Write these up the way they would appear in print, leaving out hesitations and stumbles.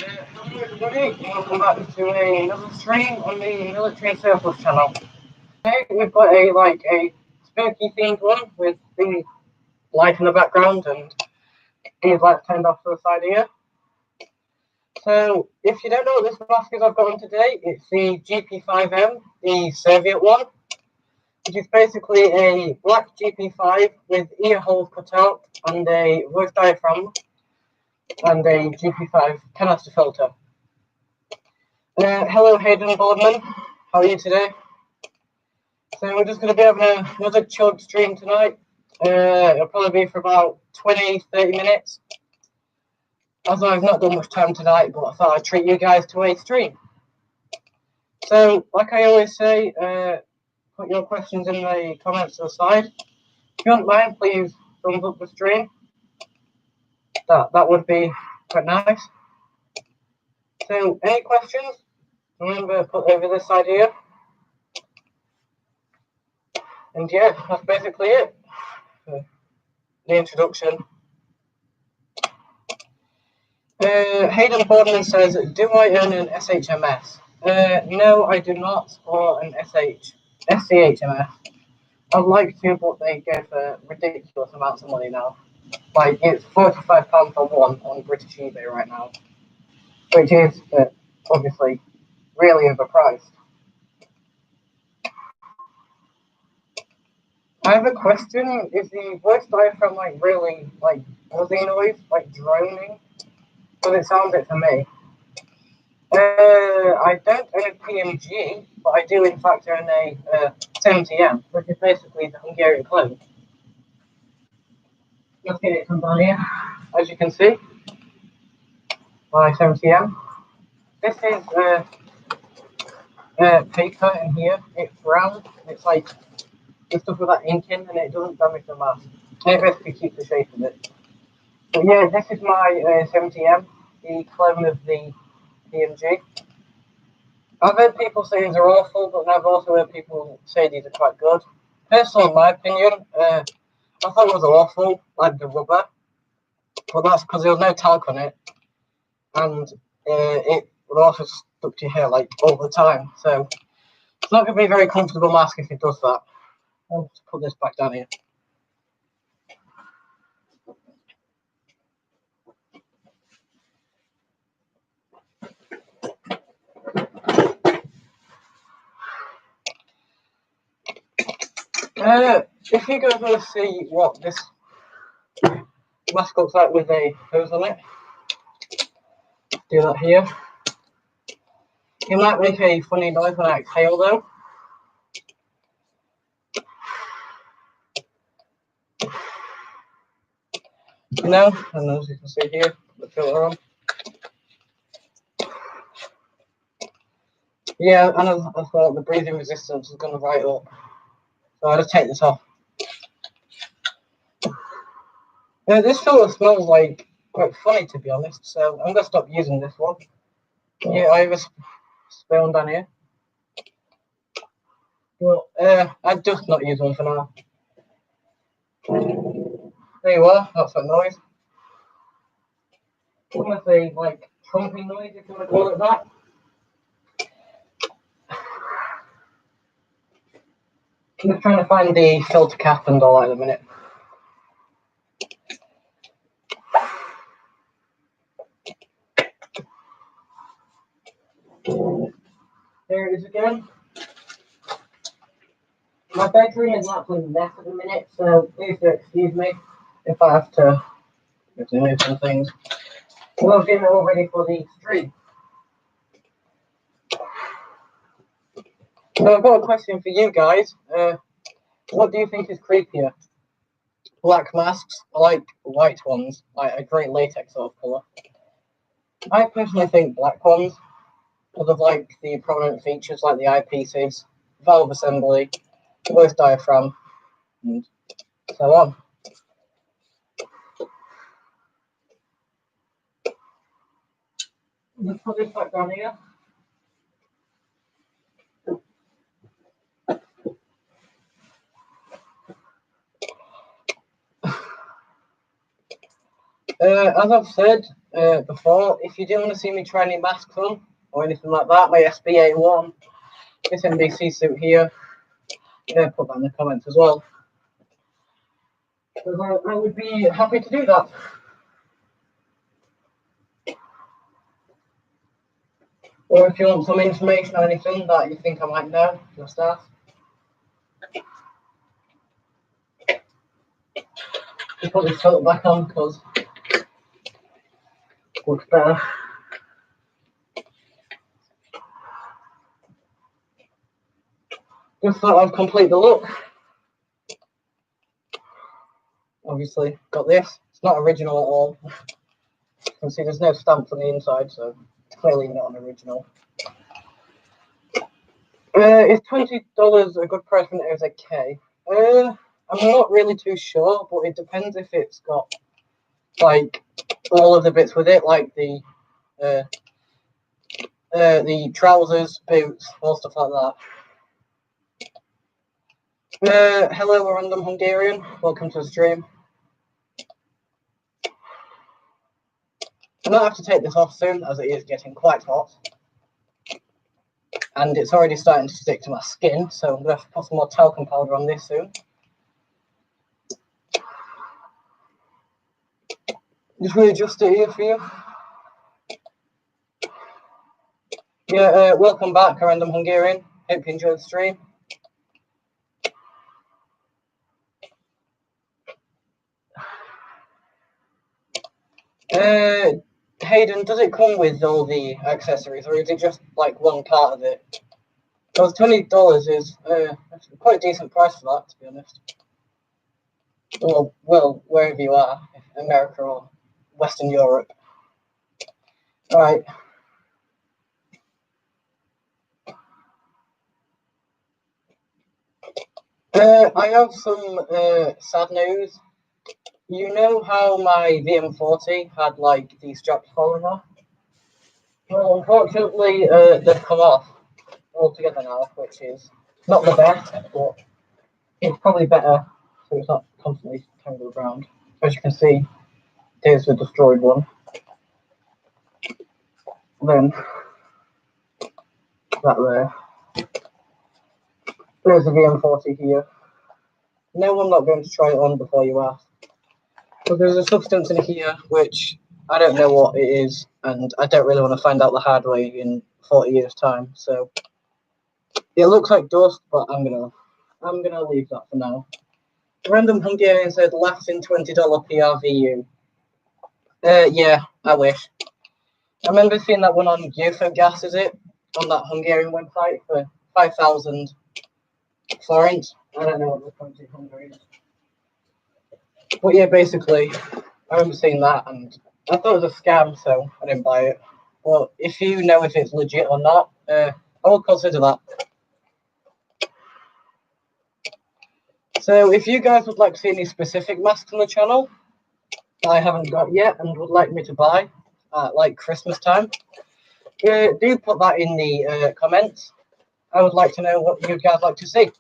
Hello everybody, welcome back to another stream on the Military Surplus channel. Today we've got a spooky themed one with the light in the background and these lights turned off to the side here. So if you don't know what this mask is I've got on today, it's the GP5M, the Soviet one, which is basically a black GP5 with ear holes cut out and a voice diaphragm and a GP5 canister filter. Hello Hayden Boardman, how are you today? So we're just going to be having another chilled stream tonight. It'll probably be for about 20-30 minutes. As I've not done much time tonight, but I thought I'd treat you guys to a stream. So, like I always say, put your questions in the comments to the side. If you don't mind, please thumbs up the stream. That would be quite nice. So, any questions? Remember, put over this side here. And yeah, that's basically it. The introduction. Hayden Boardman says, do I earn an SHMS? No, I do not, or an SCHMS. I'd like to, but they go for ridiculous amounts of money now. Like, it's £45 for one on British eBay right now, which is obviously really overpriced. I have a question. Is the voice diaphragm really buzzing noise, like droning? Because it sounds it for me. I don't own a PMG, but I do in fact own a 70M, which is basically the Hungarian clone. Let's get it from down here. As you can see, my 70M. This is paper in here. It's round. It's like the stuff with that ink in, and it doesn't damage the mask. It basically keeps the shape of it. But yeah, this is my 70M, the clone of the PMG. I've heard people say these are awful, but I've also heard people say these are quite good. Personally, in my opinion, I thought it was awful, like the rubber, but that's because there was no talc on it, and it would also stuck to your hair like all the time. So it's not going to be a very comfortable mask if it does that. I'll just put this back down here. If you guys want to see what this mask looks like with a hose on it, do that here. It might make a funny noise when I exhale though. And as you can see here, the filter on. Yeah, and I thought the breathing resistance is going to right up. So I'll just take this off. This filter smells like quite funny, to be honest, so I'm going to stop using this one. Yeah, I have a spoon down here. Well, I'd just not use one for now. There you are, that's that noise. Almost a trumping noise, if you want to call it that. I'm just trying to find the filter cap and all that in a minute. There it is again. My bedroom is not absolutely mess at the minute, so please do excuse me if I have to move some things. We'll get it all ready for the stream. So I've got a question for you guys. What do you think is creepier? Black masks or like white ones, like a great latex sort of colour? I personally think black ones, because of like the prominent features like the eyepieces, valve assembly, voice diaphragm, and so on. Let's put this back down here. As I've said, before. If you do want to see me try any masks on or anything like that, my SBA1, this NBC suit here, put that in the comments as well. Because I would be happy to do that. Or if you want some information or anything that you think I might know, just ask. Just put this filter back on because it looks better. Just thought I'd complete the look. Obviously, got this. It's not original at all. You can see there's no stamps on the inside, so it's clearly not an original. Is $20 a good price when it is a K? I'm not really too sure, but it depends if it's got like all of the bits with it, like the trousers, boots, all stuff like that. Hello, Random Hungarian. Welcome to the stream. I might have to take this off soon, as it is getting quite hot. And it's already starting to stick to my skin, so I'm going to have to put some more talcum powder on this soon. Just readjust it here for you. Yeah, welcome back, Random Hungarian. Hope you enjoyed the stream. Hayden, does it come with all the accessories, or is it just like one part of it? Because $20 is quite a decent price for that, to be honest. Well, wherever you are, America or Western Europe. All right. I have some sad news. You know how my VM40 had like these straps falling off? Well, unfortunately, they've come off altogether now, which is not the best, but it's probably better so it's not constantly tangled around. As you can see, there's the destroyed one. Then that there. There's the VM40 here. No, I'm not going to try it on before you ask. So there's a substance in here which I don't know what it is, and I don't really want to find out the hard way in 40 years' time. So it looks like dust, but I'm gonna leave that for now. Random Hungarian said laughs in $20 PRVU. Yeah, I wish. I remember seeing that one on UFO Gas, is it? On that Hungarian website for 5,000 forints. I don't know what the currency in Hungary is. But yeah, basically, I remember seeing that and I thought it was a scam, so I didn't buy it. But if you know if it's legit or not, I will consider that. So if you guys would like to see any specific masks on the channel that I haven't got yet and would like me to buy at like Christmas time, do put that in the comments. I would like to know what you guys like to see.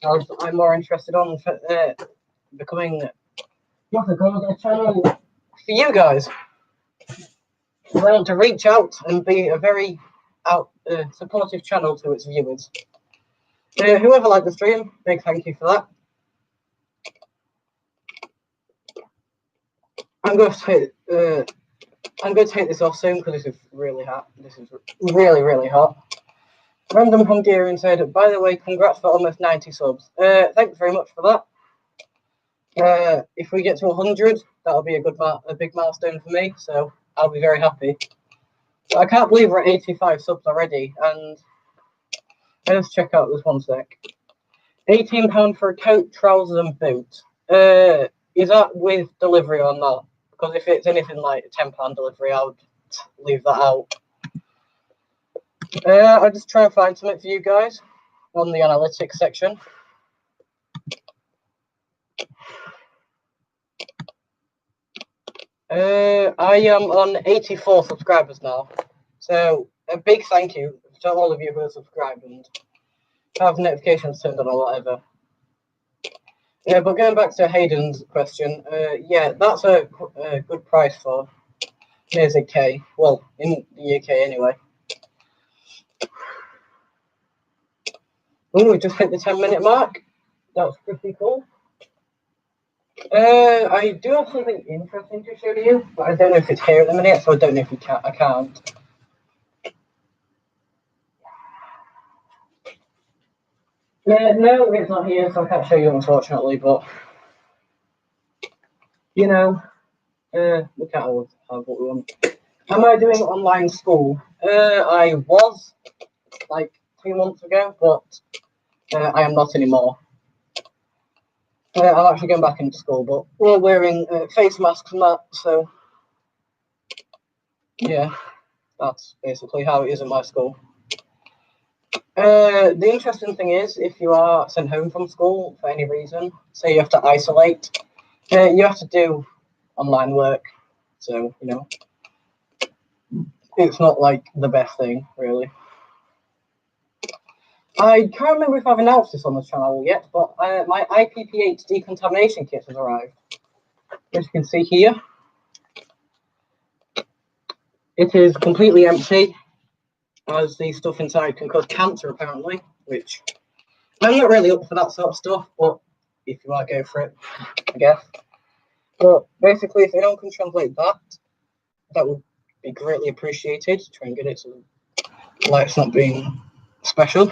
I'm more interested on becoming a channel for you guys. I want to reach out and be a very supportive channel to its viewers. Whoever liked the stream, big thank you for that. I'm going to take this off soon because this is really hot. This is really, really hot. Random Hungarian said, by the way, congrats for almost 90 subs. Thanks very much for that. If we get to 100, that'll be a big milestone for me, so I'll be very happy. So I can't believe we're at 85 subs already, and let's check out this one sec. £18 for a coat, trousers, and boots. Is that with delivery or not? Because if it's anything like a £10 delivery, I would leave that out. I'll just try and find something for you guys on the analytics section. I am on 84 subscribers now. So a big thank you to all of you who have subscribed and have notifications turned on or whatever. Yeah, but going back to Hayden's question, yeah, that's a good price for Here's a K. Well, in the UK anyway. Oh, we just hit the 10-minute mark. That's pretty cool. I do have something interesting to show you, but I don't know if it's here at the minute, so I don't know if I can't. Yeah, no, it's not here, so I can't show you, unfortunately, but, you know, we can't always have what we want. Am I doing online school? I was, like, 2 months ago, but I am not anymore. I'm actually going back into school, but we're wearing face masks and that, so yeah, that's basically how it is at my school. The interesting thing is, if you are sent home from school for any reason, say you have to isolate, you have to do online work, so, you know, it's not like the best thing, really. I can't remember if I've announced this on the channel yet, but my IPPH decontamination kit has arrived. As you can see here, it is completely empty, as the stuff inside can cause cancer, apparently, which I'm not really up for that sort of stuff, but if you are, go for it, I guess. But basically, if anyone can translate that, that would be greatly appreciated. Try and get it so like it's not being special.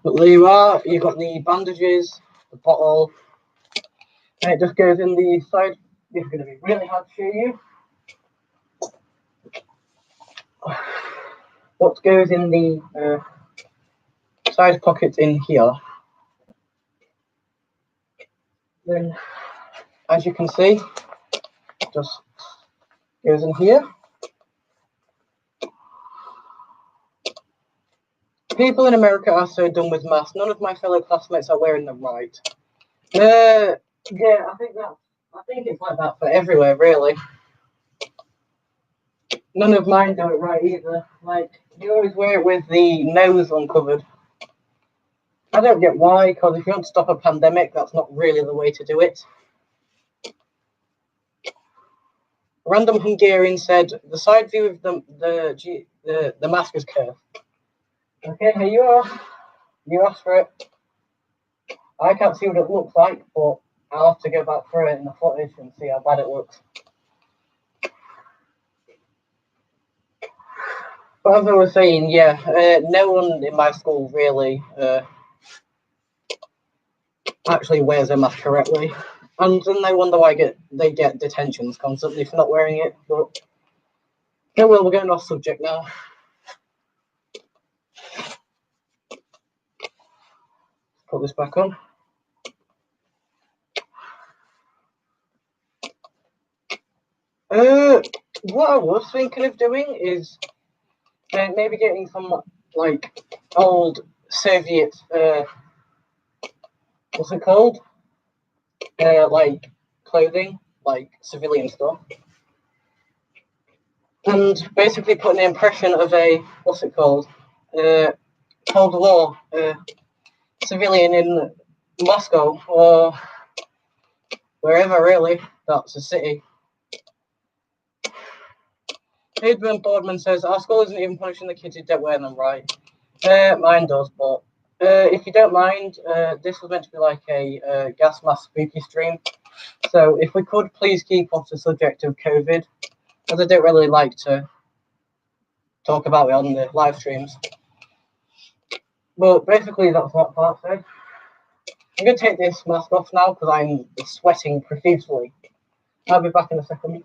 But there you are, you've got the bandages, the bottle, and it just goes in the side. This is going to be really hard to show you. What goes in the side pocket in here. Then, as you can see, just goes in here. People in America are so done with masks. None of my fellow classmates are wearing them right. Yeah, I think it's like that for everywhere, really. None of mine do it right either. Like, you always wear it with the nose uncovered. I don't get why, because if you want to stop a pandemic, that's not really the way to do it. Random Hungarian said, the side view of the mask is curved. Okay, here you are. You asked for it. I can't see what it looks like, but I'll have to go back through it in the footage and see how bad it looks. But as I was saying, yeah, no one in my school really actually wears a mask correctly. And then they wonder why they get detentions constantly for not wearing it. But yeah, well, we're going off subject now. Put this back on. What I was thinking of doing is maybe getting some like old Soviet what's it called? Like clothing, like civilian stuff, and basically putting an impression of a what's it called? Cold War civilian in Moscow or wherever, really. That's a city. Adrian Boardman says, our school isn't even punishing the kids who don't wear them right. Mine does, but if you don't mind, this was meant to be like a gas mask spooky stream. So if we could please keep off the subject of COVID, as I don't really like to talk about it on the live streams. But basically, that's what part said. I'm going to take this mask off now because I'm sweating profusely. I'll be back in a second.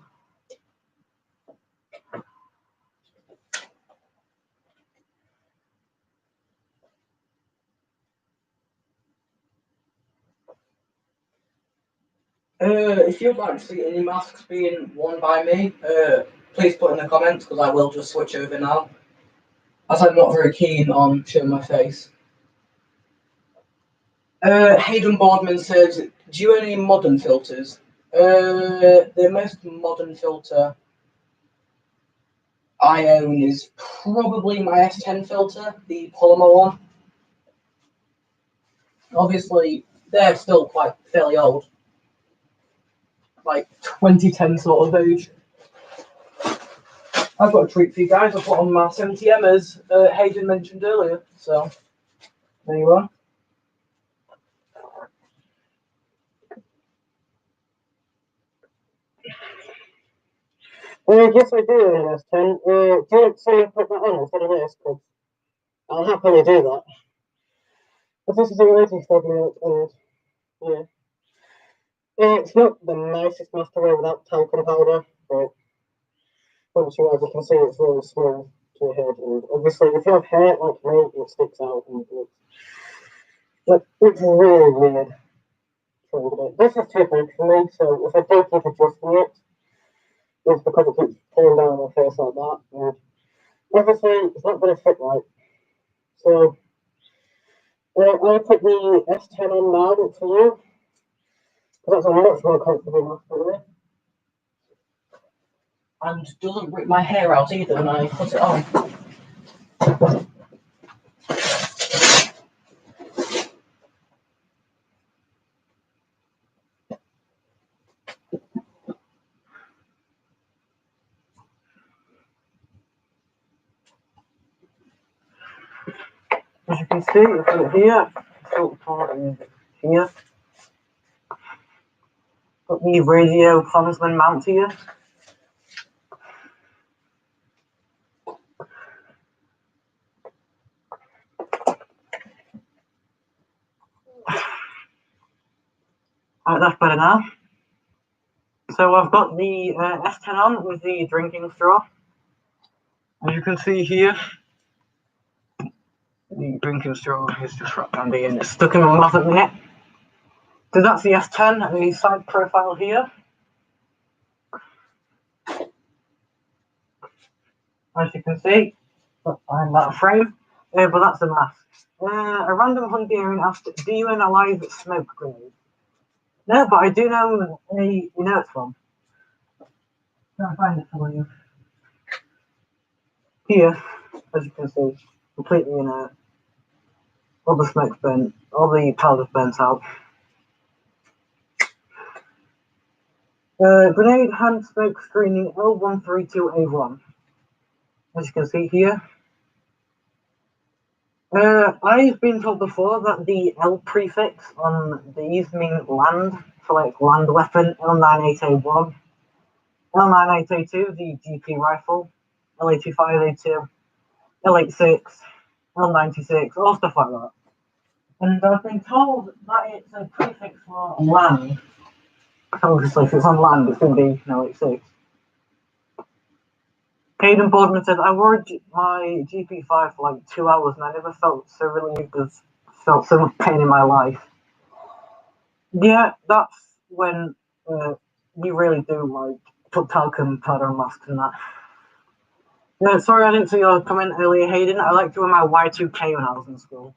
If you'd like to see any masks being worn by me, please put in the comments because I will just switch over now, as I'm not very keen on showing my face. Hayden Boardman says, do you own any modern filters? The most modern filter I own is probably my S10 filter, the polymer one. Obviously, they're still quite fairly old, like 2010 sort of age. I've got a treat for you guys. I put on my 70M as Hayden mentioned earlier. So, there you are. Yes, I do, S10. Do you want to put that on instead of this? Because I'll happily do that. But this is a really segment, and yeah. It's not the nicest mask to wear without talcum powder, but once you as you can see, it's really smooth to your head. And obviously, if you have hair like me, it sticks out and it's really weird. This is too big for me, so if I do keep adjusting it, it's because it keeps pulling down my face like that. And obviously, it's not going to fit right. So, I'll put the S10 on now for you, because that's a much more comfortable mask for me. And doesn't rip my hair out either when I put it on. As you can see, I've got it here, filter part is here. Got the radio Klansman mount here. Alright, that's better now. So I've got the S10 on with the drinking straw. As you can see here, the drinking straw is just wrapped around here and it's stuck in my mouth at the minute. So that's the S10 and the side profile here. As you can see, behind that frame. But that's the mask. A random Hungarian asked, do you own a live smoke grenade? No, but I do know a inert one. I'll find it for you. Here, as you can see, completely inert. All the smoke's burnt, all the powder's burnt out. Grenade hand smoke screening L132A1. As you can see here. I've been told before that the L prefix on these mean land, so like land weapon, L98A1, L98A2, the GP rifle, L85A2, L86, L96, all stuff like that. And I've been told that it's a prefix for land. Obviously, if it's on land, it's going to be L86. Hayden Boardman says, I wore my GP5 for like 2 hours and I never felt so relieved as felt so much pain in my life. Yeah, that's when you really do like put talcum powder on masks and that. Yeah, sorry I didn't see your comment earlier, Hayden. I like to wear my Y2K when I was in school.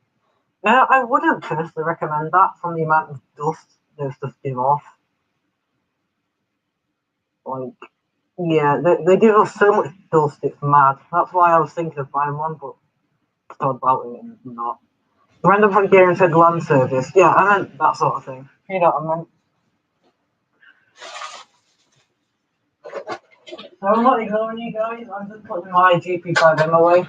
Yeah, I wouldn't personally recommend that from the amount of dust those stuff give off. Like, yeah, they give off so much dust, it's mad. That's why I was thinking of buying one, but thought about it and not. Random Hungarian said land service. Yeah, I meant that sort of thing. You know what I meant. So I'm not ignoring you guys, I'm just putting my GP5M away.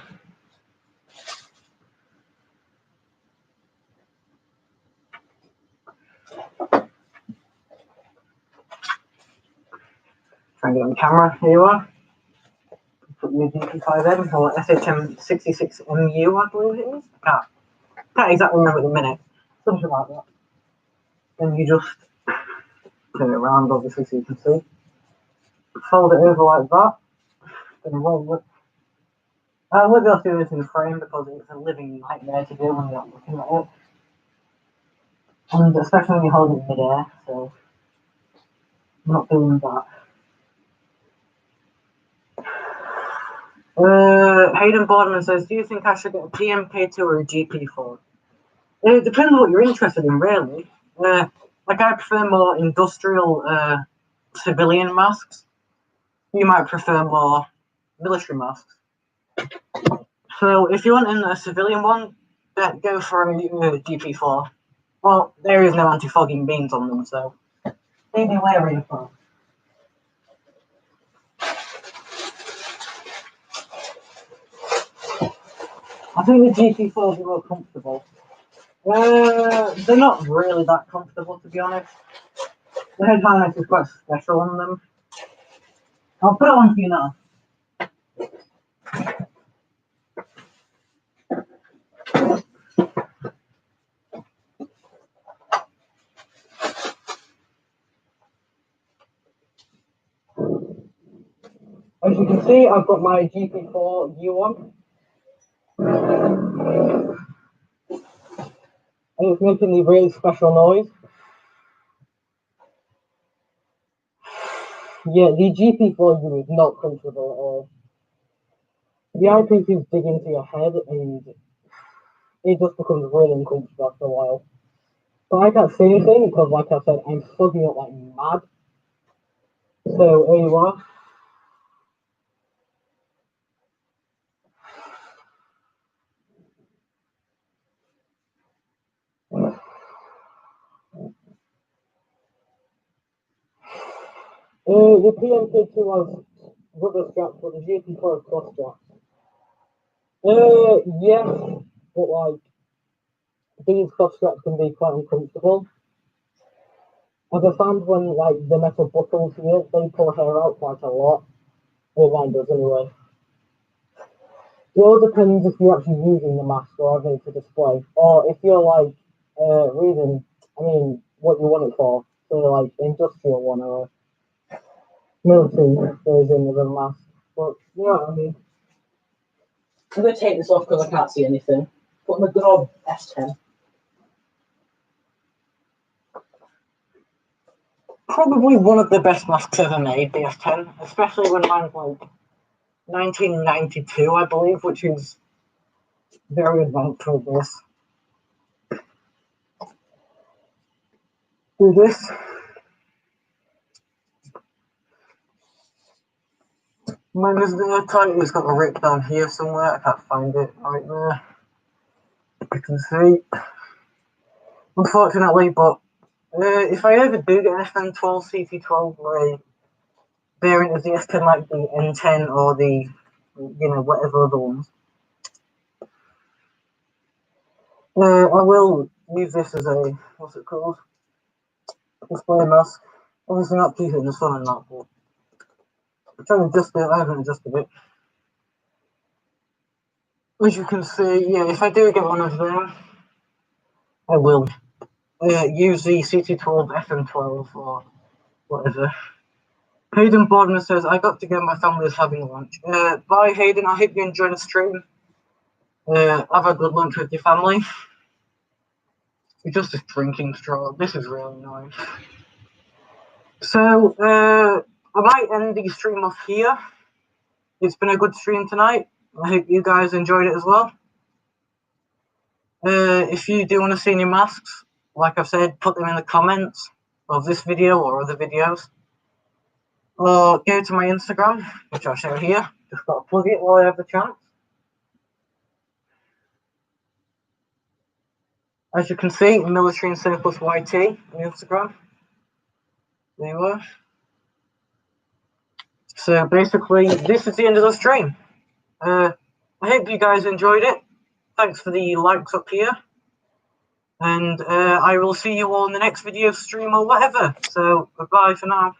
Try and get on camera. Here you are. Put your GP5M or SHM66MU, I believe it is. Can't exactly remember the minute. Something like that. Then you just turn it around, obviously, so you can see. Fold it over like that. Then roll it. I won't be able to do this in frame because it's a living nightmare to do when you're not looking at it. And especially when you hold it in midair, so I'm not doing that. Hayden Boardman says, do you think I should get a PMK2 or a GP4? It depends on what you're interested in, really. Like, I prefer more industrial civilian masks. You might prefer more military masks. So, if you want a civilian one, go for a GP4. Well, there is no anti-fogging beams on them, so be wary of that. I think the GT4s are more comfortable. They're not really that comfortable, to be honest. The head harness is quite special on them. I'll put it on for you now. As you can see, I've got my GP4 U on. And it's making the really special noise. Yeah, the GP4 U is not comfortable at all. The eyepieces dig into your head and it just becomes really uncomfortable after a while. But I can't say anything because, like I said, I'm slugging up like mad. So, here you are. The PMK2 has rubber straps, but the GP4 has cross straps. Yes, but like, these cross straps can be quite uncomfortable. As I found when like the metal buckles here, they pull hair out quite a lot. Well, mine does anyway. It all depends if you're actually using the mask or having it to display, or if you're like reading, what you want it for, so like industrial one or military version of a mask. But yeah, I'm going to take this off because I can't see anything. Put my good old S10. probably one of the best masks ever made, the S10, especially when mine's like 1992, I believe, which is very advanced for this. Do this. Mine is airtight, it's got a rip down here somewhere, I can't find it right there. You can see. Unfortunately, but if I ever do get an FM12 CT12 my variant of the S10 like the N10 or the, whatever other ones, I will use this as a, what's it called? Display mask. Obviously not keep it in the sun and that, but I'm trying to adjust it, I haven't adjusted it. As you can see, yeah, if I do get one of them, I will use the CT12 FM12 or whatever. Hayden Boardman says, I got to go, my family is having lunch. Bye Hayden, I hope you enjoy the stream. Have a good lunch with your family. We're just a drinking straw, this is really nice. So, I might end the stream off here. It's been a good stream tonight. I hope you guys enjoyed it as well. If you do want to see any masks, like I've said, put them in the comments of this video or other videos. Or go to my Instagram, which I'll show here. Just got to plug it while I have the chance. As you can see, Military and Surplus YT on Instagram. There you are. So basically, this is the end of the stream. I hope you guys enjoyed it. Thanks for the likes up here. And I will see you all in the next video stream or whatever. So, goodbye for now.